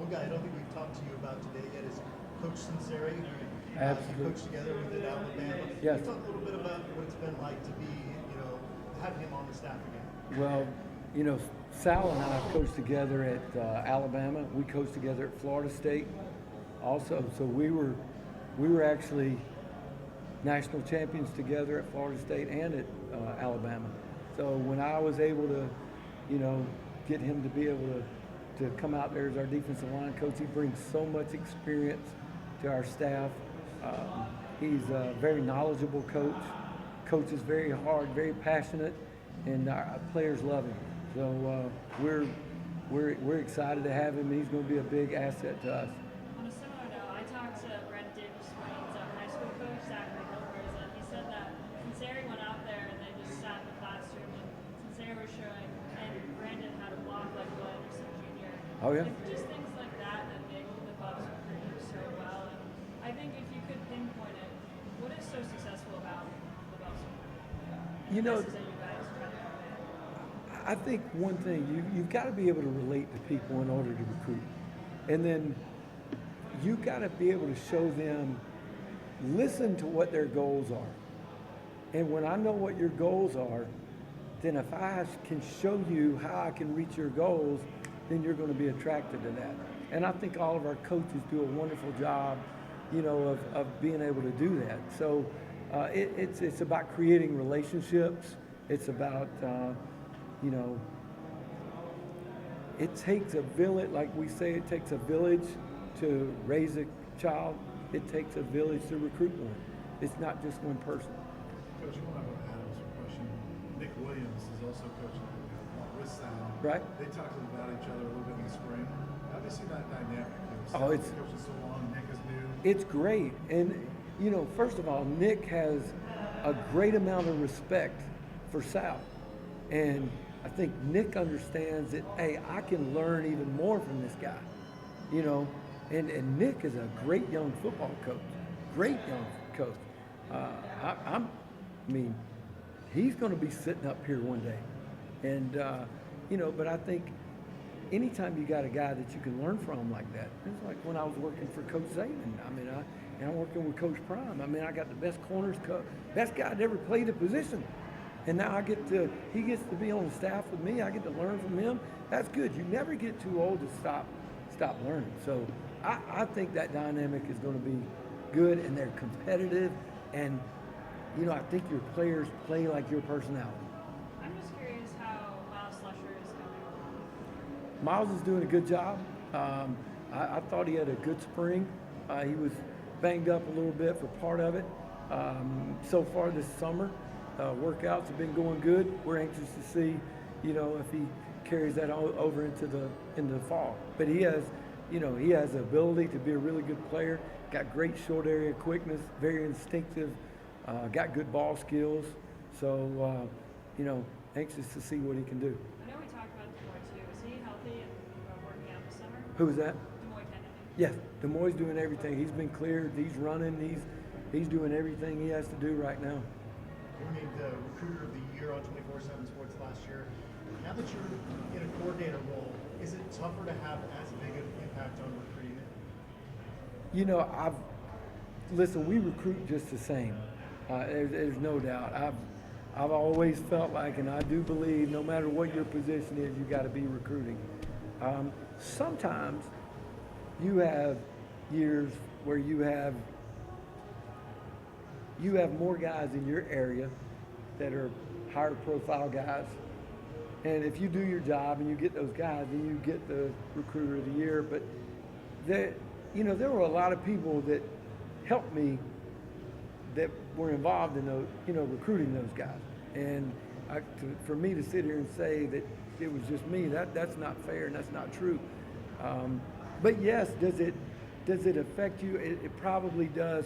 One guy I don't think we've talked to you about today yet is Coach Sinceri. You Absolutely. coached together with at Alabama. Yes. Can you talk a little bit about what it's been like to be, have him on the staff again? Well, Sal and I coached together at Alabama. We coached together at Florida State also. So we were actually national champions together at Florida State and at Alabama. So when I was able to, get him to be able to come out there as our defensive line coach, he brings so much experience to our staff. He's a very knowledgeable coach. Coaches very hard, very passionate, and our players love him. So we're excited to have him. He's going to be a big asset to us. On a similar note, I talked to Brent Davis Swain's high school coach, Zachary Hilbers, and he said that Sinceri went out there and they just sat in the classroom and Sinceri was showing and Brandon how to block like Will Anderson Jr. Oh, yeah? And just things like that that make the Bucs recruit so well. And I think if you could pinpoint it, what is so successful about the Bucs recruit? You know, This is that you guys try to convey. I think one thing, you've got to be able to relate to people in order to recruit. And then you've got to be able to show them, listen to what their goals are. And when I know what your goals are, then if I can show you how I can reach your goals, then you're going to be attracted to that. And I think all of our coaches do a wonderful job, of being able to do that. So it's about creating relationships. It's about, it takes a village, like we say, it takes a village to raise a child. It takes a village to recruit one. It's not just one person. Coach, you want to have Adams question. Nick Williams is also coaching with Sal. Right. They talked about each other a little bit in the spring. How do you see that dynamic? Oh, it's coaching so long. Nick is new. It's great. And, first of all, Nick has a great amount of respect for Sal. And I think Nick understands that, hey, I can learn even more from this guy. And Nick is a great young football coach. Great young coach. I mean, he's going to be sitting up here one day. And, but I think anytime you got a guy that you can learn from like that, it's like when I was working for Coach Zayman. I mean, I'm working with Coach Prime. I mean, I got the best corners, best guy that ever played the position. And now he gets to be on the staff with me. I get to learn from him. That's good. You never get too old to stop learning. So I think that dynamic is going to be good, and they're competitive. And, I think your players play like your personality. I'm just curious how Miles Slusher is coming along. Miles is doing a good job. I thought he had a good spring. He was banged up a little bit for part of it. So far this summer, workouts have been going good. We're anxious to see, if he carries that over into the fall. But he has the ability to be a really good player. Got great short area quickness, very instinctive. Got good ball skills. So, anxious to see what he can do. I know we talked about Demoy too. Is he healthy and working out this summer? Who was that? Demoy Kennedy. Yes, Demoy's doing everything. He's been cleared. He's running. He's doing everything he has to do right now. You were named Recruiter of the Year on 24/7 Sports last year. Now that you're in a coordinator role, is it tougher to have as big an impact on recruiting? Listen, we recruit just the same. There's no doubt. I've always felt like, and I do believe, no matter what your position is, you got to be recruiting. Sometimes you have years where you have more guys in your area that are higher profile guys. And if you do your job and you get those guys, then you get the Recruiter of the Year. But there were a lot of people that helped me that were involved in those, recruiting those guys. And for me to sit here and say that it was just me, that's not fair and that's not true. But yes, does it affect you? It probably does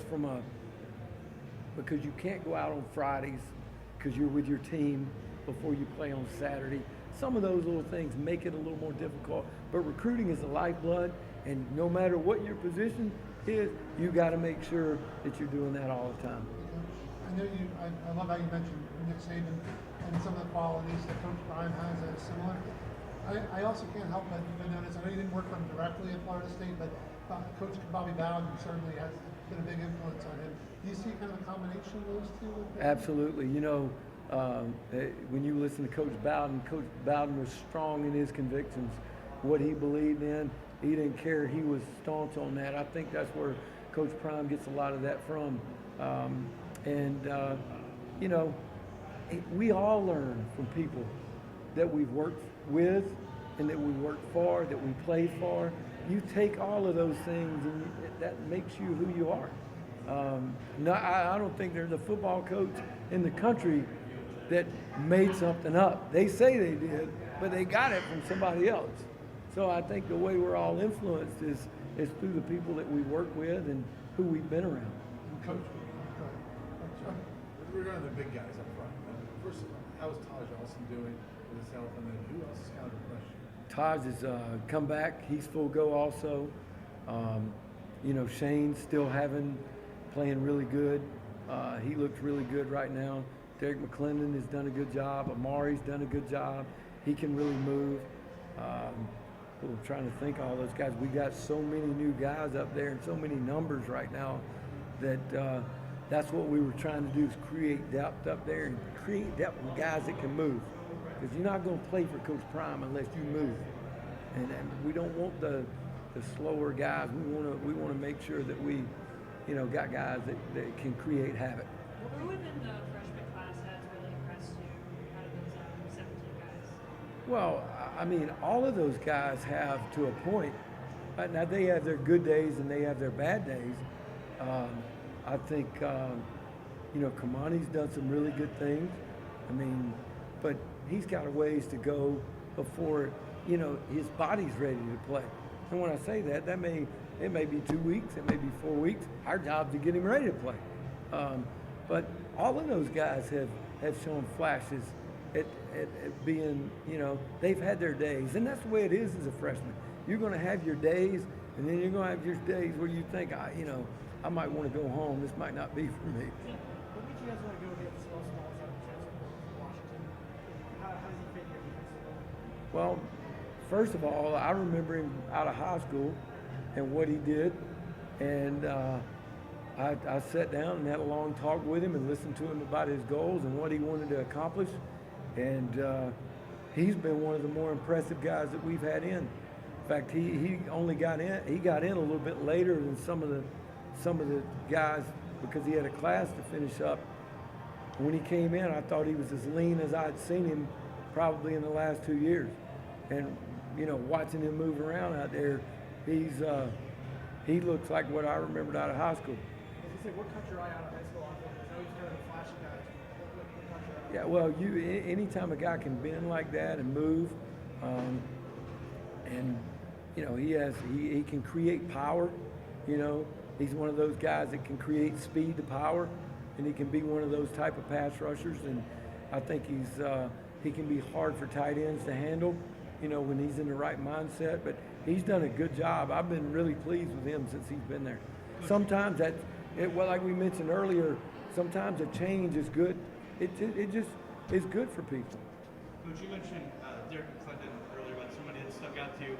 because you can't go out on Fridays because you're with your team before you play on Saturday. Some of those little things make it a little more difficult, but recruiting is the lifeblood, and no matter what your position is, you got to make sure that you're doing that all the time. I know I love how you mentioned Nick Saban and some of the qualities that Coach Prime has that is similar. I also can't help but notice, I know you didn't work for him directly at Florida State, but Coach Bobby Bowden certainly has been a big influence on him. Do you see kind of a combination of those two? Absolutely. When you listen to Coach Bowden was strong in his convictions, what he believed in. He didn't care. He was staunch on that. I think that's where Coach Prime gets a lot of that from. We all learn from people that we've worked with and that we work for, that we play for. You take all of those things and that makes you who you are. I don't think there's a football coach in the country that made something up. They say they did, but they got it from somebody else. So I think the way we're all influenced is through the people that we work with and who we've been around. Coach, regarding the big guys up front, first, how is Taj Olson doing with his health, and then who else is kind of impressed you? Taj has come back. He's full go also. Shane's still playing really good. He looks really good right now. Derek McClendon has done a good job. Amari's done a good job. He can really move. We're trying to think of all those guys. We got so many new guys up there and so many numbers right now that that's what we were trying to do, is create depth up there and create depth with guys that can move. Because you're not going to play for Coach Prime unless you move. And we don't want the slower guys. We want to make sure that we, got guys that can create havoc. Who within the freshman class has really impressed you out of those 17 guys? Well, all of those guys have to a point. Now they have their good days and they have their bad days. I think, Kamani's done some really good things. But he's got a ways to go before, his body's ready to play. And when I say that, it may be 2 weeks, it may be 4 weeks. Our job is to get him ready to play. But all of those guys have shown flashes at being, they've had their days. And that's the way it is as a freshman. You're going to have your days, and then you're going to have your days where you think, I might want to go home. This might not be for me. What made you guys want to go against small Washington? How does he fit your defensive role? Well, first of all, I remember him out of high school and what he did. And I sat down and had a long talk with him and listened to him about his goals and what he wanted to accomplish. And he's been one of the more impressive guys that we've had in. In fact, he only got in. He got in a little bit later than some of the guys because he had a class to finish up. When he came in, I thought he was as lean as I'd seen him probably in the last 2 years. And watching him move around out there, he looks like what I remembered out of high school. What caught your eye out of high school offense? I know he's kind of a flashy guy. What caught your eye? Yeah, well, anytime a guy can bend like that and move, and he can create power. He's one of those guys that can create speed to power, and he can be one of those type of pass rushers. And I think he can be hard for tight ends to handle, when he's in the right mindset. But he's done a good job. I've been really pleased with him since he's been there. Sometimes like we mentioned earlier, sometimes a change is good. It just is good for people. Coach, you mentioned Derek McClendon earlier, but somebody that stuck out to you.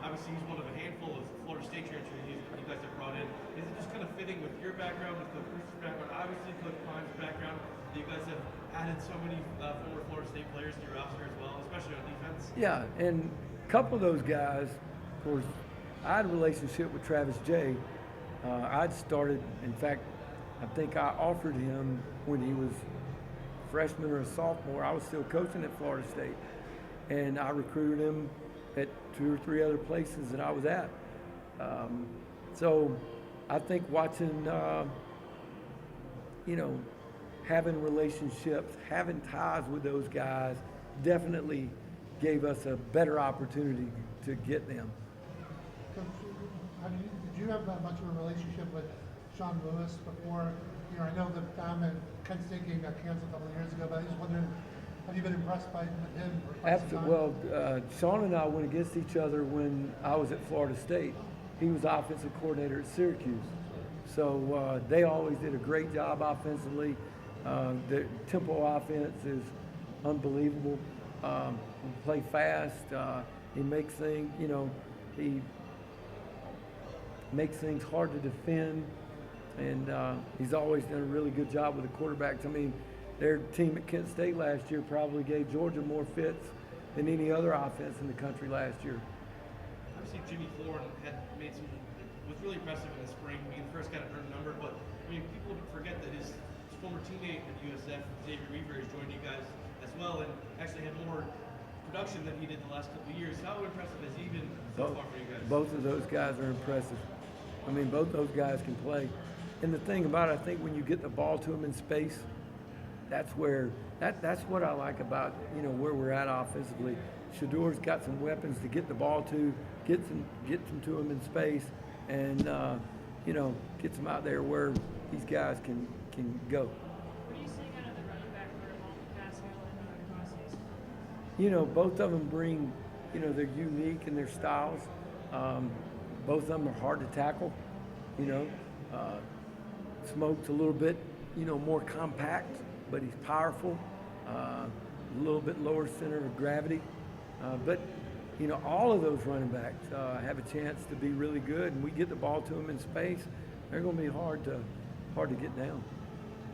Obviously, he's one of a handful of Florida State transfers you guys have brought in. Is it just kind of fitting with your background, with Coach Bruce's background, obviously Coach Prime's background, that you guys have added so many former Florida State players to your roster as well, especially on defense? Yeah, and a couple of those guys, of course, I had a relationship with Travis J. I'd started, in fact, I think I offered him when he was a freshman or a sophomore. I was still coaching at Florida State, and I recruited him at 2 or 3 other places that I was at. So I think watching, having relationships, having ties with those guys definitely gave us a better opportunity to get them. Coach, did you have much of a relationship with Sean Lewis before? I know the time at Kent State game got canceled a couple of years ago, but I was just wondering, have you been impressed by him? Absolutely. Well, Sean and I went against each other when I was at Florida State. He was offensive coordinator at Syracuse. So they always did a great job offensively. The tempo offense is unbelievable. play fast. He makes things, he makes things hard to defend, and he's always done a really good job with the quarterbacks. I mean, their team at Kent State last year probably gave Georgia more fits than any other offense in the country last year. Obviously, Jimmy Florin had made was really impressive in the spring, being the first guy to earn a number. But I mean, people forget that his former teammate at USF, Xavier Weaver, has joined you guys as well, and actually had more production than he did the last couple of years. How impressive has he been so far for you guys? Both of those guys are impressive. I mean, both those guys can play. And the thing about it, I think when you get the ball to them in space, that's where that's what I like about where we're at offensively. Shador's got some weapons to get the ball to, gets them to him in space, and gets them out there where these guys can go. What are you seeing out of the running back for Malton Pascal and Cross? Both of them bring, they're unique in their styles. Both of them are hard to tackle. Smoke's a little bit, more compact, but he's powerful. A little bit lower center of gravity. But all of those running backs have a chance to be really good, and we get the ball to them in space. They're going to be hard to get down.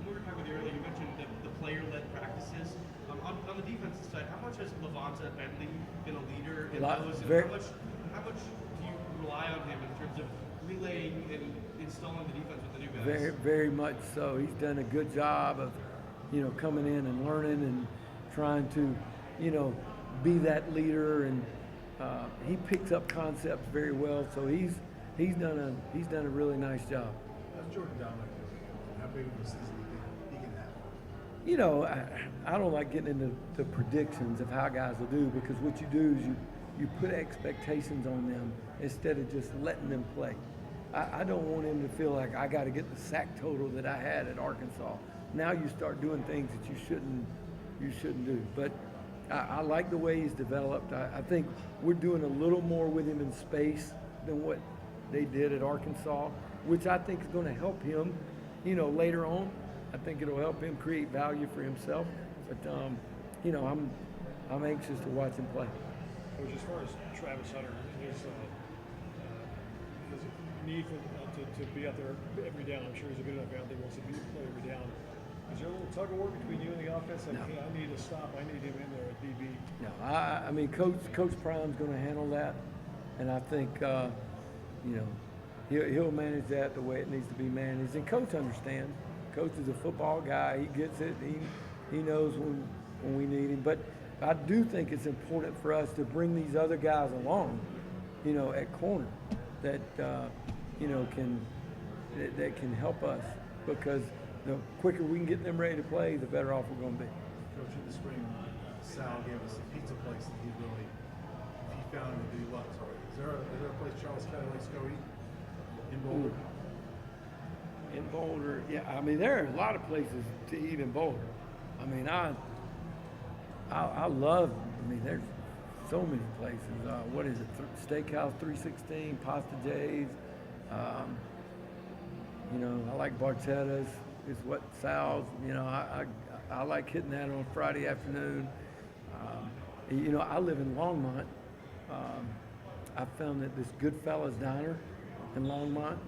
When we were talking with you earlier, you mentioned the player-led practices. On the defensive side, how much has Levanta Bentley been a leader in those? And how much do you rely on him in terms of relaying and installing the defense with the new guys? Very, very much so. He's done a good job of, coming in and learning and trying to, be that leader, and he picks up concepts very well. So he's done a really nice job. How's Jordan Dominic doing? How big of a season do you think he can have? I don't like getting into the predictions of how guys will do, because what you do is you put expectations on them instead of just letting them play. I don't want him to feel like I got to get the sack total that I had at Arkansas. Now you start doing things that you shouldn't do. But I like the way he's developed. I think we're doing a little more with him in space than what they did at Arkansas, which I think is going to help him, later on. I think it'll help him create value for himself. But I'm anxious to watch him play. Coach, as far as Travis Hunter, his need to be out there every down, I'm sure he's a good enough guy that wants to play every down. Is there a little tug of war between you and the offense? Like, No. hey, I need to stop. I need him in there at DB. No, I mean, Coach Prime's going to handle that, and I think he'll manage that the way it needs to be managed. And Coach understands. Coach is a football guy. He gets it. He knows when we need him. But I do think it's important for us to bring these other guys along, at corner that can help us, because the quicker we can get them ready to play, the better off we're going to be. Coach, in the spring, Sal gave us a pizza place that he found him to do what? Sorry. Is there a place Charles Kelly likes to go eat in Boulder? In Boulder, yeah. I mean, there are a lot of places to eat in Boulder. I mean, I love. I mean, there's so many places. What is it? Steakhouse 316, Pasta J's. I like Bartetta's. Is what Sal's. I like hitting that on Friday afternoon. I live in Longmont. I found that this Goodfellas Diner in Longmont,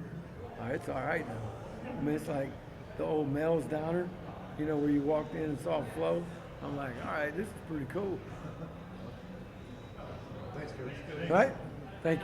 it's all right now. I mean, it's like the old Mel's Diner, where you walked in and saw Flo. I'm like, all right, this is pretty cool. Thanks, Coach. Right? Thank you.